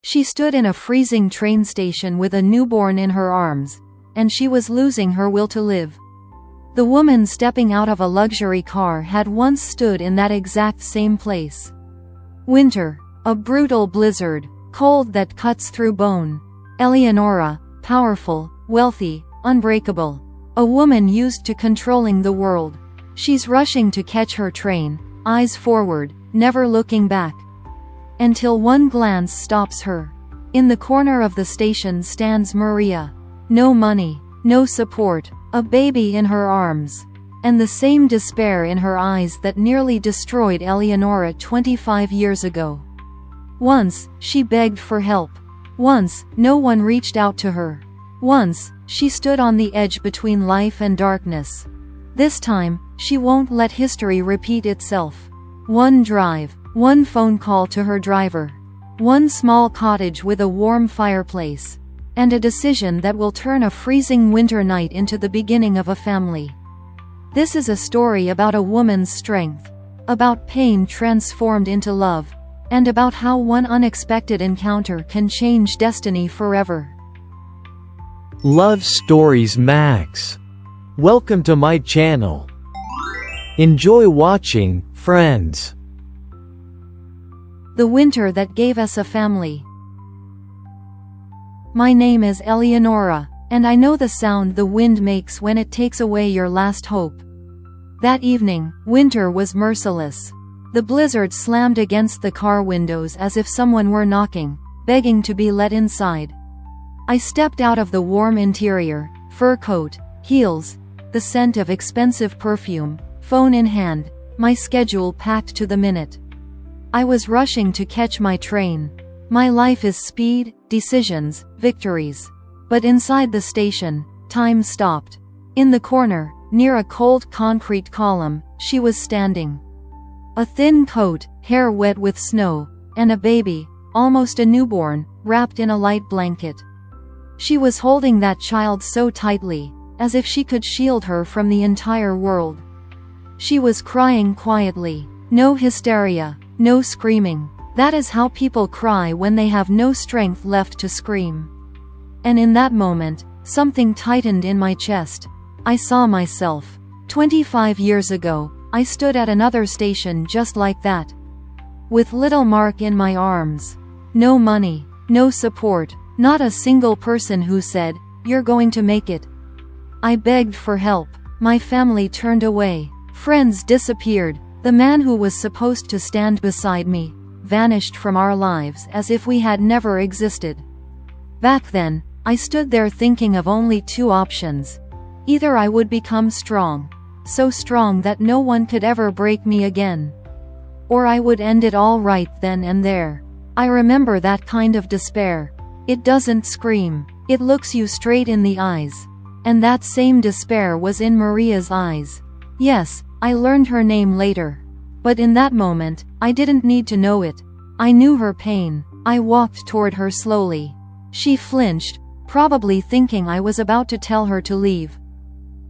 She stood in a freezing train station with a newborn in her arms, and she was losing her will to live. The woman stepping out of a luxury car had once stood in that exact same place. Winter, a brutal blizzard, cold that cuts through bone. Eleonora, powerful, wealthy, unbreakable. A woman used to controlling the world. She's rushing to catch her train, eyes forward, never looking back. Until one glance stops her. In the corner of the station stands Maria. No money, no support, a baby in her arms, and the same despair in her eyes that nearly destroyed Eleonora 25 years ago. Once, she begged for help. Once, no one reached out to her. Once, she stood on the edge between life and darkness. This time, she won't let history repeat itself. One drive, one phone call to her driver, one small cottage with a warm fireplace, and a decision that will turn a freezing winter night into the beginning of a family. This is a story about a woman's strength, about pain transformed into love, and about how one unexpected encounter can change destiny forever. Love Stories Max. Welcome to my channel. Enjoy watching, friends. The winter that gave us a family. My name is Eleonora, and I know the sound the wind makes when it takes away your last hope. That evening, winter was merciless. The blizzard slammed against the car windows as if someone were knocking, begging to be let inside. I stepped out of the warm interior, fur coat, heels, the scent of expensive perfume, phone in hand, my schedule packed to the minute. I was rushing to catch my train. My life is speed, decisions, victories. But inside the station, time stopped. In the corner, near a cold concrete column, she was standing. A thin coat, hair wet with snow, and a baby, almost a newborn, wrapped in a light blanket. She was holding that child so tightly, as if she could shield her from the entire world. She was crying quietly. No hysteria, no screaming. That is how people cry when they have no strength left to scream. And in that moment, something tightened in my chest. I saw myself. 25 years ago, I stood at another station just like that. With little Mark in my arms. No money, no support, not a single person who said, "You're going to make it." I begged for help. My family turned away. Friends disappeared. The man who was supposed to stand beside me vanished from our lives as if we had never existed. Back then, I stood there thinking of only two options. Either I would become strong, so strong that no one could ever break me again, or I would end it all right then and there. I remember that kind of despair. It doesn't scream, it looks you straight in the eyes. And that same despair was in Maria's eyes. Yes, I learned her name later. But in that moment, I didn't need to know it. I knew her pain. I walked toward her slowly. She flinched, probably thinking I was about to tell her to leave.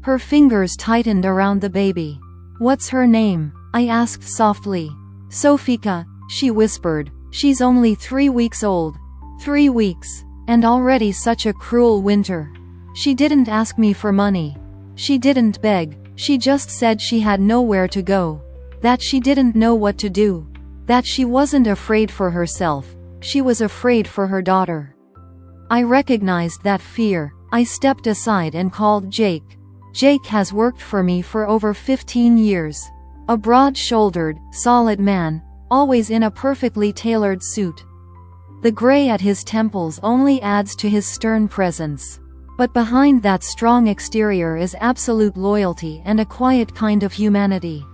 Her fingers tightened around the baby. "What's her name?" I asked softly. "Sofika," she whispered. "She's only 3 weeks old." 3 weeks. And already such a cruel winter. She didn't ask me for money. She didn't beg. She just said she had nowhere to go. That she didn't know what to do. That she wasn't afraid for herself. She was afraid for her daughter. I recognized that fear. I stepped aside and called Jake. Jake has worked for me for over 15 years. A broad-shouldered, solid man, always in a perfectly tailored suit. The gray at his temples only adds to his stern presence. But behind that strong exterior is absolute loyalty and a quiet kind of humanity.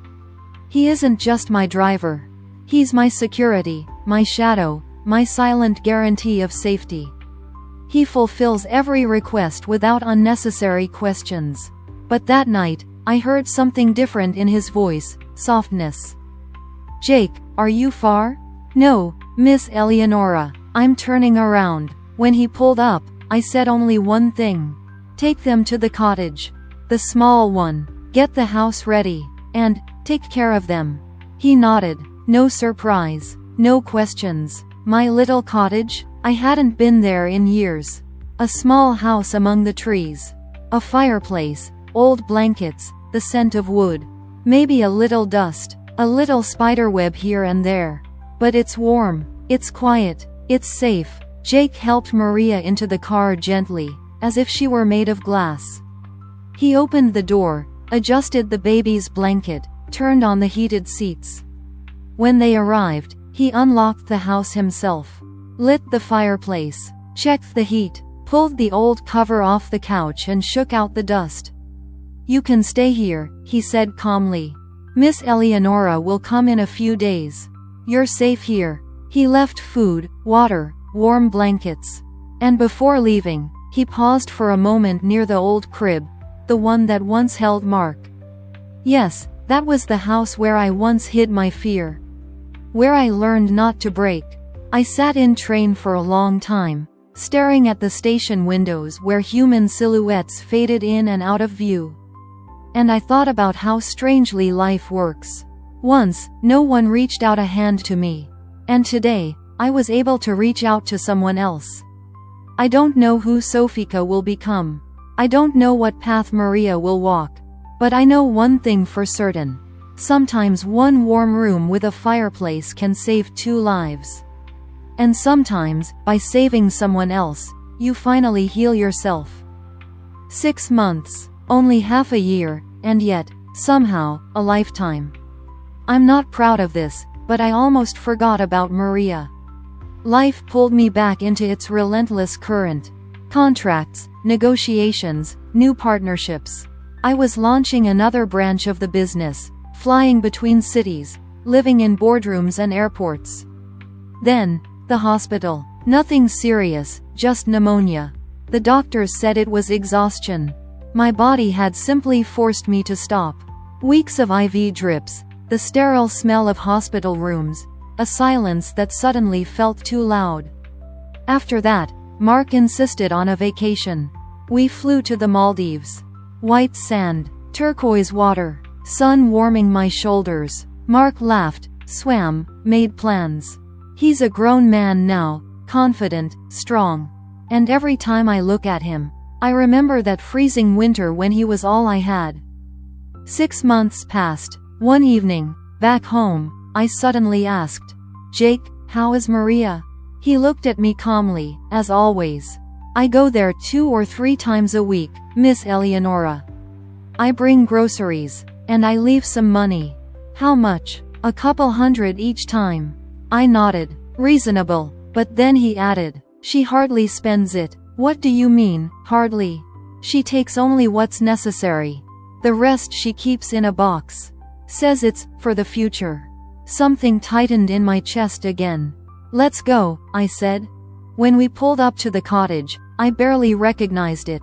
He isn't just my driver. He's my security, my shadow, my silent guarantee of safety. He fulfills every request without unnecessary questions. But that night, I heard something different in his voice, softness. "Jake, are you far?" "No, Miss Eleonora, I'm turning around." When he pulled up, I said only one thing. "Take them to the cottage. The small one. Get the house ready. And, take care of them." He nodded. No surprise. No questions. "My little cottage?" I hadn't been there in years. A small house among the trees. A fireplace, old blankets, the scent of wood. Maybe a little dust, a little spiderweb here and there. But it's warm, it's quiet, it's safe. Jake helped Maria into the car gently, as if she were made of glass. He opened the door, adjusted the baby's blanket, turned on the heated seats. When they arrived, he unlocked the house himself, lit the fireplace, checked the heat, pulled the old cover off the couch and shook out the dust. "You can stay here," he said calmly. "Miss Eleonora will come in a few days. You're safe here." He left food, water, warm blankets. And before leaving, he paused for a moment near the old crib, the one that once held Mark. Yes, that was the house where I once hid my fear. Where I learned not to break. I sat in train for a long time, staring at the station windows where human silhouettes faded in and out of view. And I thought about how strangely life works. Once, no one reached out a hand to me. And today, I was able to reach out to someone else. I don't know who Sofika will become. I don't know what path Maria will walk. But I know one thing for certain. Sometimes one warm room with a fireplace can save 2 lives. And sometimes, by saving someone else, you finally heal yourself. 6 months, only half a year, and yet, somehow, a lifetime. I'm not proud of this, but I almost forgot about Maria. Life pulled me back into its relentless current. Contracts, negotiations, new partnerships. I was launching another branch of the business, flying between cities, living in boardrooms and airports. Then, the hospital. Nothing serious, just pneumonia. The doctors said it was exhaustion. My body had simply forced me to stop. Weeks of IV drips, the sterile smell of hospital rooms, a silence that suddenly felt too loud. After that, Mark insisted on a vacation. We flew to the Maldives. White sand, turquoise water, sun warming my shoulders. Mark laughed, swam, made plans. He's a grown man now, confident, strong. And every time I look at him, I remember that freezing winter when he was all I had. 6 months passed. One evening, back home, I suddenly asked, "Jake, how is Maria?" He looked at me calmly, as always. "I go there 2 or 3 times a week, Miss Eleonora. I bring groceries, and I leave some money." "How much?" "A couple hundred each time." I nodded. "Reasonable." But then he added, "She hardly spends it." "What do you mean, hardly?" "She takes only what's necessary. The rest she keeps in a box. Says it's for the future." Something tightened in my chest again. "Let's go," I said. When we pulled up to the cottage, I barely recognized it.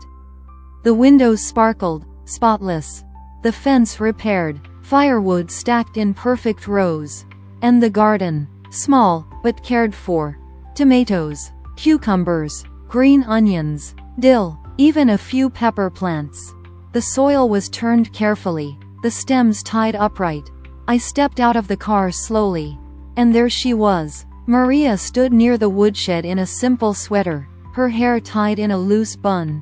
The windows sparkled, spotless. The fence repaired, firewood stacked in perfect rows. And the garden, small, but cared for. Tomatoes, cucumbers, green onions, dill, even a few pepper plants. The soil was turned carefully, the stems tied upright. I stepped out of the car slowly. And there she was. Maria stood near the woodshed in a simple sweater, her hair tied in a loose bun.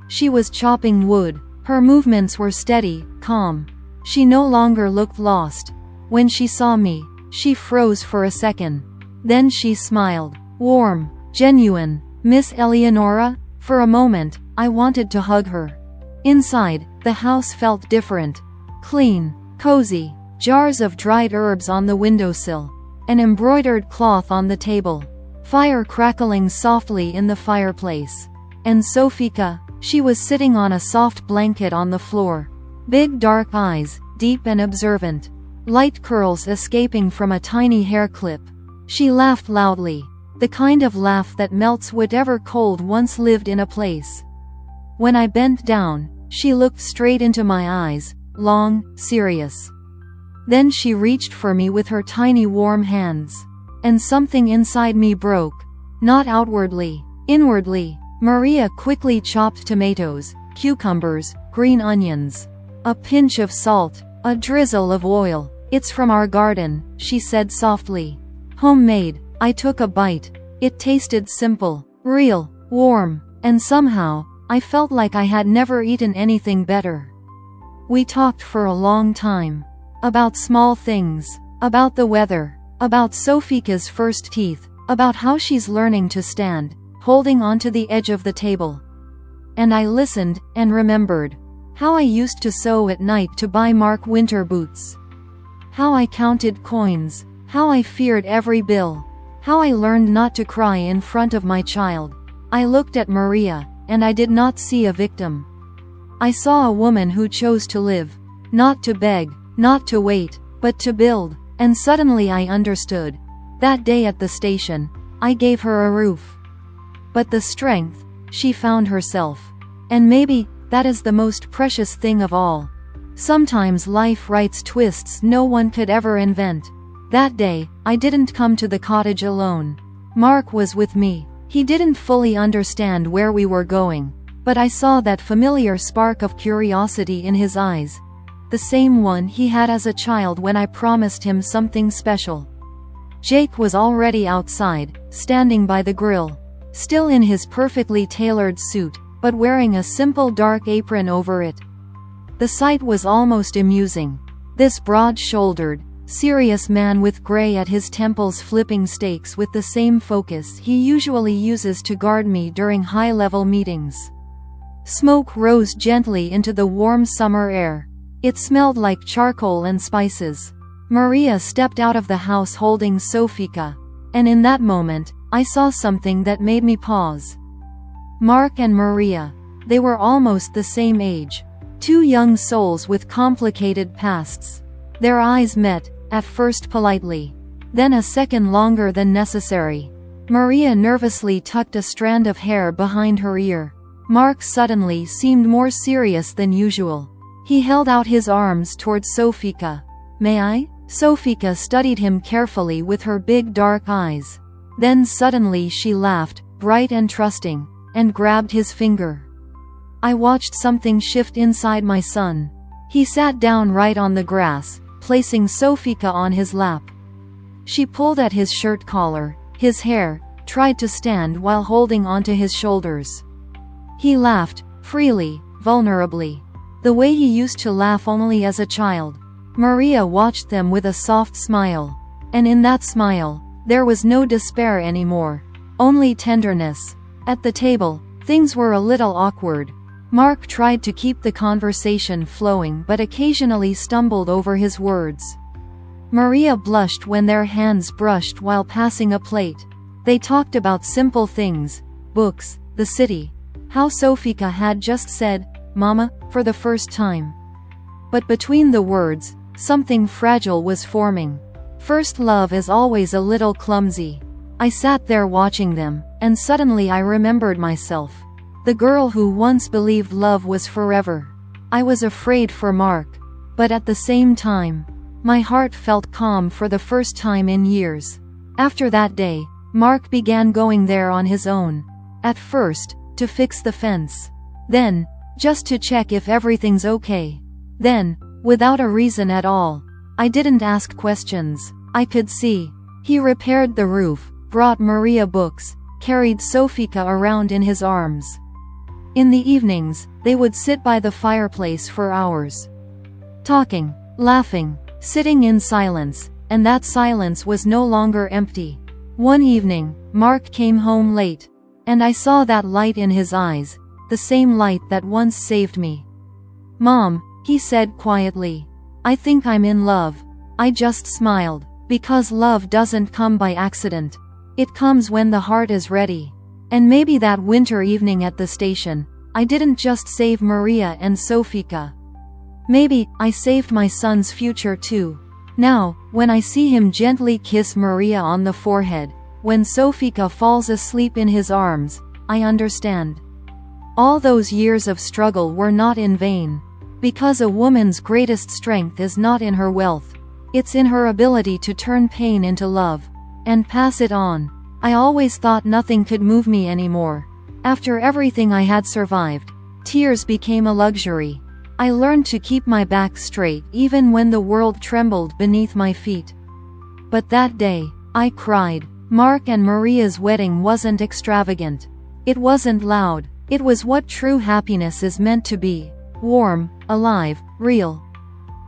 She was chopping wood. Her movements were steady, calm. She no longer looked lost. When she saw me, she froze for a second. Then she smiled. Warm, genuine. "Miss Eleonora?" For a moment, I wanted to hug her. Inside, the house felt different. Clean, cozy, jars of dried herbs on the windowsill. An embroidered cloth on the table. Fire crackling softly in the fireplace. And Sofika, she was sitting on a soft blanket on the floor. Big dark eyes, deep and observant. Light curls escaping from a tiny hair clip. She laughed loudly. The kind of laugh that melts whatever cold once lived in a place. When I bent down, she looked straight into my eyes, long, serious. Then she reached for me with her tiny warm hands. And something inside me broke. Not outwardly, inwardly. Maria quickly chopped tomatoes, cucumbers, green onions. A pinch of salt, a drizzle of oil. "It's from our garden," she said softly. "Homemade." I took a bite. It tasted simple, real, warm, and somehow, I felt like I had never eaten anything better. We talked for a long time. About small things. About the weather. About Sofika's first teeth. About how she's learning to stand, holding onto the edge of the table. And I listened, and remembered. How I used to sew at night to buy Mark winter boots. How I counted coins. How I feared every bill. How I learned not to cry in front of my child. I looked at Maria, and I did not see a victim. I saw a woman who chose to live. Not to beg, not to wait, but to build. And suddenly I understood. That day at the station, I gave her a roof. But the strength, she found herself. And maybe, that is the most precious thing of all. Sometimes life writes twists no one could ever invent. That day, I didn't come to the cottage alone. Mark was with me. He didn't fully understand where we were going, but I saw that familiar spark of curiosity in his eyes. The same one he had as a child when I promised him something special. Jake was already outside, standing by the grill. Still in his perfectly tailored suit, but wearing a simple dark apron over it. The sight was almost amusing. This broad-shouldered, serious man with gray at his temples flipping steaks with the same focus he usually uses to guard me during high-level meetings. Smoke rose gently into the warm summer air. It smelled like charcoal and spices. Maria stepped out of the house holding Sofika, and in that moment, I saw something that made me pause. Mark and Maria. They were almost the same age. Two young souls with complicated pasts. Their eyes met, at first politely. Then a second longer than necessary. Maria nervously tucked a strand of hair behind her ear. Mark suddenly seemed more serious than usual. He held out his arms towards Sofika. "May I?" Sofika studied him carefully with her big dark eyes. Then suddenly she laughed, bright and trusting, and grabbed his finger. I watched something shift inside my son. He sat down right on the grass, placing Sofika on his lap. She pulled at his shirt collar, his hair, tried to stand while holding onto his shoulders. He laughed, freely, vulnerably. The way he used to laugh only as a child. Maria watched them with a soft smile. And in that smile, there was no despair anymore. Only tenderness. At the table, things were a little awkward. Mark tried to keep the conversation flowing but occasionally stumbled over his words. Maria blushed when their hands brushed while passing a plate. They talked about simple things, books, the city. How Sofika had just said, "Mama," for the first time. But between the words, something fragile was forming. First love is always a little clumsy. I sat there watching them, and suddenly I remembered myself. The girl who once believed love was forever. I was afraid for Mark. But at the same time, my heart felt calm for the first time in years. After that day, Mark began going there on his own. At first, to fix the fence. Then, just to check if everything's okay. Then, without a reason at all. I didn't ask questions. I could see. He repaired the roof, brought Maria books, carried Sofika around in his arms. In the evenings, they would sit by the fireplace for hours. Talking, laughing, sitting in silence, and that silence was no longer empty. One evening, Mark came home late. And I saw that light in his eyes, the same light that once saved me. "Mom," he said quietly. "I think I'm in love." I just smiled, because love doesn't come by accident. It comes when the heart is ready. And maybe that winter evening at the station, I didn't just save Maria and Sofika. Maybe, I saved my son's future too. Now, when I see him gently kiss Maria on the forehead, when Sofika falls asleep in his arms, I understand. All those years of struggle were not in vain. Because a woman's greatest strength is not in her wealth. It's in her ability to turn pain into love. And pass it on. I always thought nothing could move me anymore. After everything I had survived, tears became a luxury. I learned to keep my back straight even when the world trembled beneath my feet. But that day, I cried. Mark and Maria's wedding wasn't extravagant. It wasn't loud. It was what true happiness is meant to be. Warm, alive, real.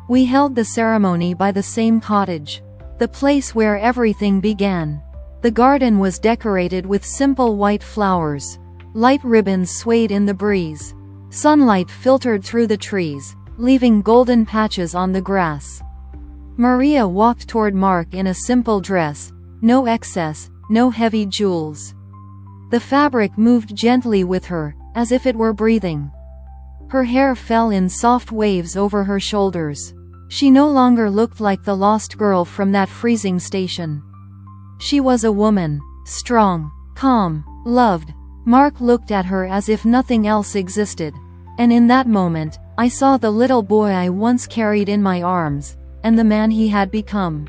We held the ceremony by the same cottage. The place where everything began. The garden was decorated with simple white flowers. Light ribbons swayed in the breeze. Sunlight filtered through the trees, leaving golden patches on the grass. Maria walked toward Mark in a simple dress, no excess, no heavy jewels. The fabric moved gently with her, as if it were breathing. Her hair fell in soft waves over her shoulders. She no longer looked like the lost girl from that freezing station. She was a woman, strong, calm, loved. Mark looked at her as if nothing else existed. And in that moment, I saw the little boy I once carried in my arms, and the man he had become.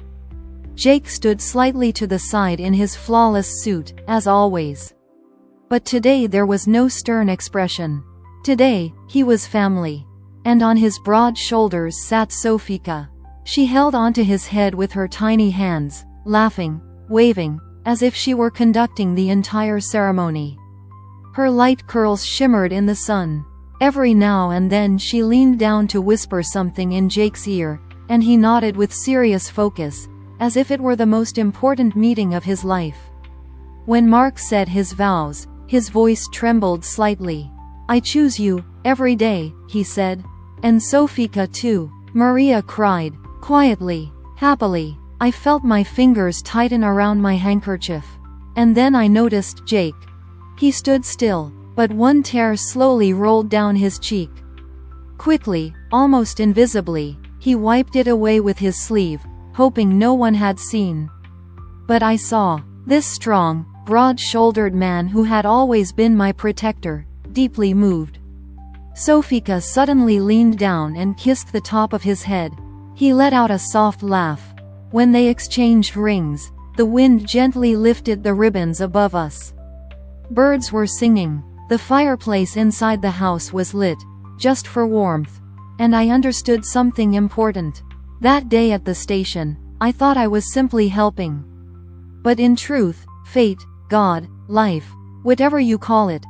Jake stood slightly to the side in his flawless suit, as always. But today there was no stern expression. Today, he was family. And on his broad shoulders sat Sofika. She held onto his head with her tiny hands, laughing, waving, as if she were conducting the entire ceremony. Her light curls shimmered in the sun. Every now and then she leaned down to whisper something in Jake's ear, and he nodded with serious focus, as if it were the most important meeting of his life. When Mark said his vows, his voice trembled slightly. "I choose you, every day," he said. "And Sofika too," Maria cried, quietly, happily. I felt my fingers tighten around my handkerchief. And then I noticed Jake. He stood still, but one tear slowly rolled down his cheek. Quickly, almost invisibly, he wiped it away with his sleeve, hoping no one had seen. But I saw. This strong, broad-shouldered man who had always been my protector, deeply moved. Sofika suddenly leaned down and kissed the top of his head. He let out a soft laugh. When they exchanged rings, the wind gently lifted the ribbons above us. Birds were singing. The fireplace inside the house was lit, just for warmth. And I understood something important. That day at the station, I thought I was simply helping. But in truth, fate, God, life, whatever you call it,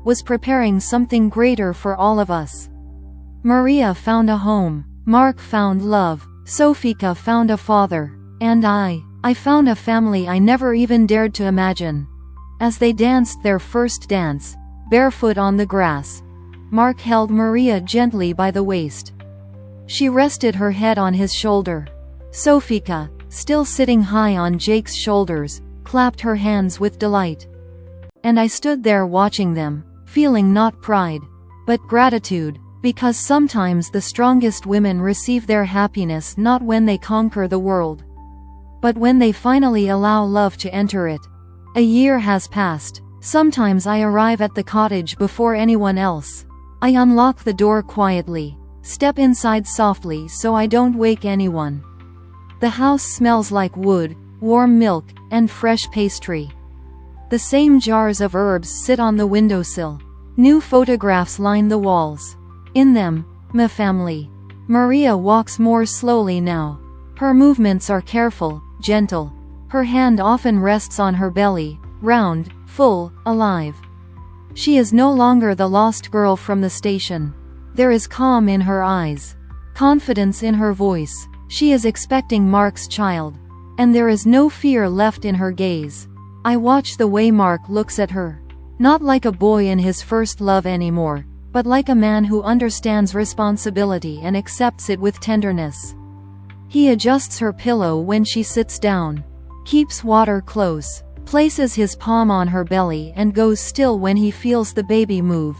was preparing something greater for all of us. Maria found a home. Mark found love. Sofika found a father. And I found a family I never even dared to imagine. As they danced their first dance, barefoot on the grass, Mark held Maria gently by the waist. She rested her head on his shoulder. Sofika, still sitting high on Jake's shoulders, clapped her hands with delight. And I stood there watching them, feeling not pride, but gratitude, because sometimes the strongest women receive their happiness not when they conquer the world, but when they finally allow love to enter it. A year has passed. Sometimes I arrive at the cottage before anyone else. I unlock the door quietly, step inside softly so I don't wake anyone. The house smells like wood, warm milk, and fresh pastry. The same jars of herbs sit on the windowsill. New photographs line the walls. In them, my family. Maria walks more slowly now. Her movements are careful, gentle. Her hand often rests on her belly, round, full, alive. She is no longer the lost girl from the station. There is calm in her eyes, confidence in her voice. She is expecting Mark's child. And there is no fear left in her gaze. I watch the way Mark looks at her. Not like a boy in his first love anymore, but like a man who understands responsibility and accepts it with tenderness. He adjusts her pillow when she sits down, keeps water close, places his palm on her belly and goes still when he feels the baby move.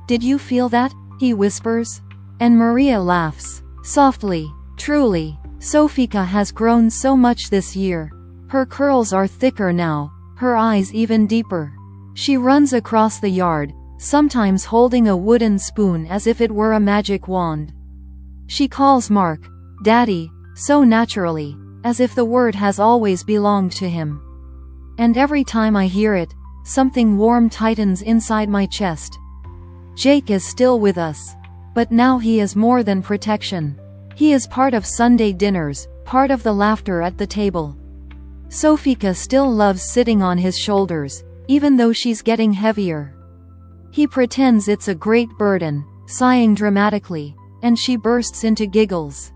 "Did you feel that?" he whispers. And Maria laughs, softly. Truly, Sofika has grown so much this year. Her curls are thicker now, her eyes even deeper. She runs across the yard, sometimes holding a wooden spoon as if it were a magic wand. She calls Mark, "Daddy," so naturally, as if the word has always belonged to him. And every time I hear it, something warm tightens inside my chest. Jake is still with us. But now he is more than protection. He is part of Sunday dinners, part of the laughter at the table. Sofika still loves sitting on his shoulders, even though she's getting heavier. He pretends it's a great burden, sighing dramatically, and she bursts into giggles.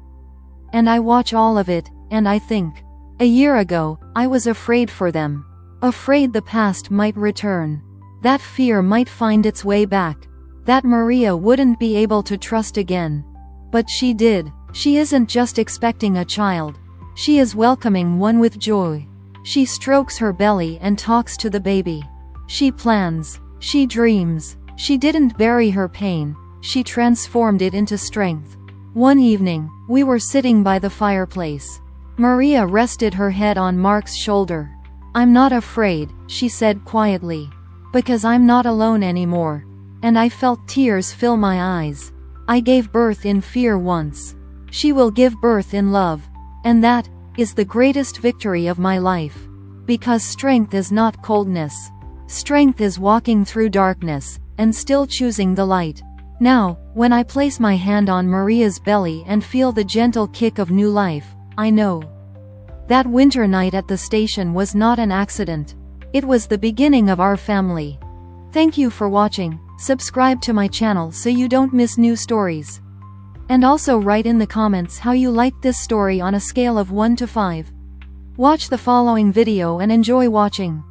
And I watch all of it, and I think, a year ago, I was afraid for them. Afraid the past might return. That fear might find its way back. That Maria wouldn't be able to trust again. But she did. She isn't just expecting a child. She is welcoming one with joy. She strokes her belly and talks to the baby. She plans. She dreams. She didn't bury her pain. She transformed it into strength. One evening, we were sitting by the fireplace. Maria rested her head on Mark's shoulder. "I'm not afraid," she said quietly. "Because I'm not alone anymore." And I felt tears fill my eyes. I gave birth in fear once. She will give birth in love. And that is the greatest victory of my life. Because strength is not coldness. Strength is walking through darkness, and still choosing the light. Now, when I place my hand on Maria's belly and feel the gentle kick of new life, I know. That winter night at the station was not an accident. It was the beginning of our family. Thank you for watching. Subscribe to my channel so you don't miss new stories. And also write in the comments how you liked this story on a scale of 1 to 5. Watch the following video and enjoy watching.